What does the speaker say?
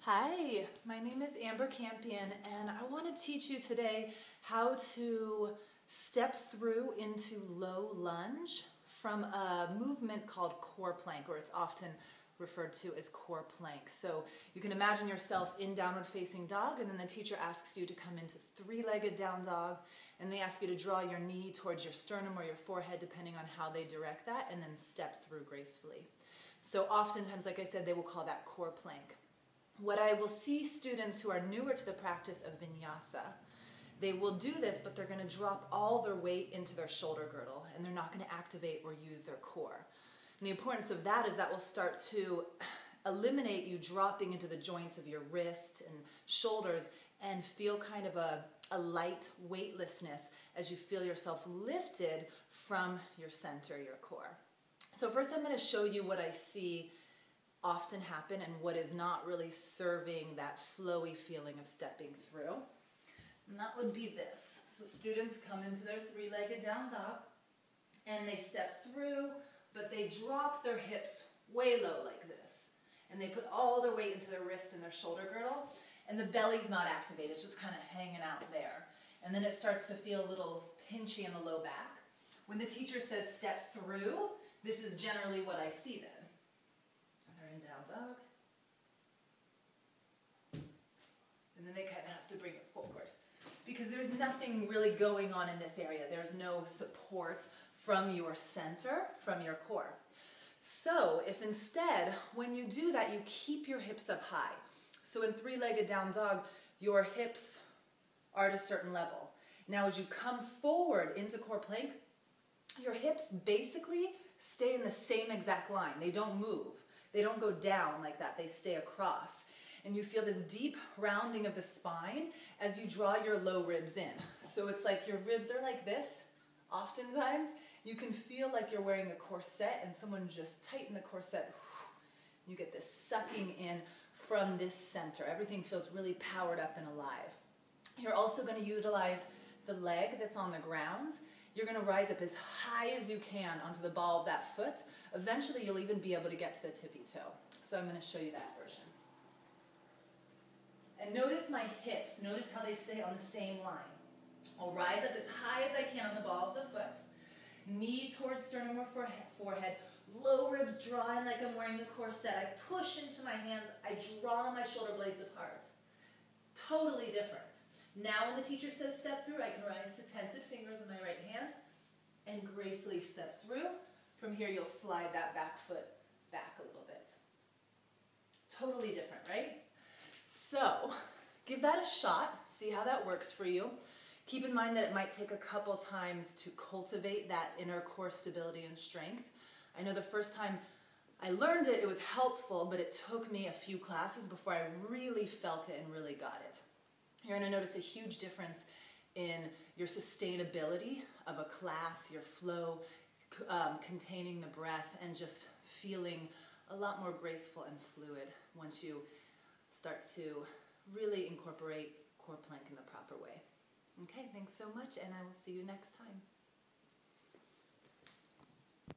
Hi, my name is Campion, and I want to teach you today how to step through into low lunge from a movement called core plank, or it's often referred to as core plank. So you can imagine yourself in downward facing dog, and then the teacher asks you to come into three-legged down dog, and they ask you to draw your knee towards your sternum or your forehead, depending on how they direct that, and then step through gracefully. So oftentimes, like I said, they will call that core plank. What I will see students who are newer to the practice of Vinyasa, they will do this, but they're going to drop all their weight into their shoulder girdle, and they're not going to activate or use their core. And the importance of that is that will start to eliminate you dropping into the joints of your wrist and shoulders and feel kind of a light weightlessness as you feel yourself lifted from your center, your core. So first I'm going to show you what I see often happen and what is not really serving that flowy feeling of stepping through. And that would be this. So students come into their three-legged down dog and they step through, but they drop their hips way low like this. And they put all their weight into their wrist and their shoulder girdle, and the belly's not activated, it's just kind of hanging out there. And then it starts to feel a little pinchy in the low back. When the teacher says step through, this is generally what I see then. They're in down dog. And then they kind of have to bring it forward, because there's nothing really going on in this area. There's no support from your center, from your core. So if instead, when you do that, you keep your hips up high. So in three-legged down dog, your hips are at a certain level. Now as you come forward into core plank, your hips basically stay in the same exact line. They don't move. They don't go down like that. They stay across. And you feel this deep rounding of the spine as you draw your low ribs in. So it's like your ribs are like this. Oftentimes, you can feel like you're wearing a corset and someone just tightened the corset. You get this sucking in from this center. Everything feels really powered up and alive. You're also going to utilize the leg that's on the ground. You're going to rise up as high as you can onto the ball of that foot. Eventually, you'll even be able to get to the tippy toe. So I'm going to show you that version. And notice my hips. Notice how they stay on the same line. I'll rise up as high as I can on the ball of the foot. Knee towards sternum or forehead. Low ribs draw in like I'm wearing a corset. I push into my hands. I draw my shoulder blades apart. Totally different. Now when the teacher says step through, I can rise to tented fingers in my right hand and gracefully step through. From here, you'll slide that back foot back a little bit. Totally different, right? So give that a shot. See how that works for you. Keep in mind that it might take a couple times to cultivate that inner core stability and strength. I know the first time I learned it, it was helpful, but it took me a few classes before I really felt it and really got it. You're going to notice a huge difference in your sustainability of a class, your flow, containing the breath, and just feeling a lot more graceful and fluid once you start to really incorporate core plank in the proper way. Okay, thanks so much, and I will see you next time.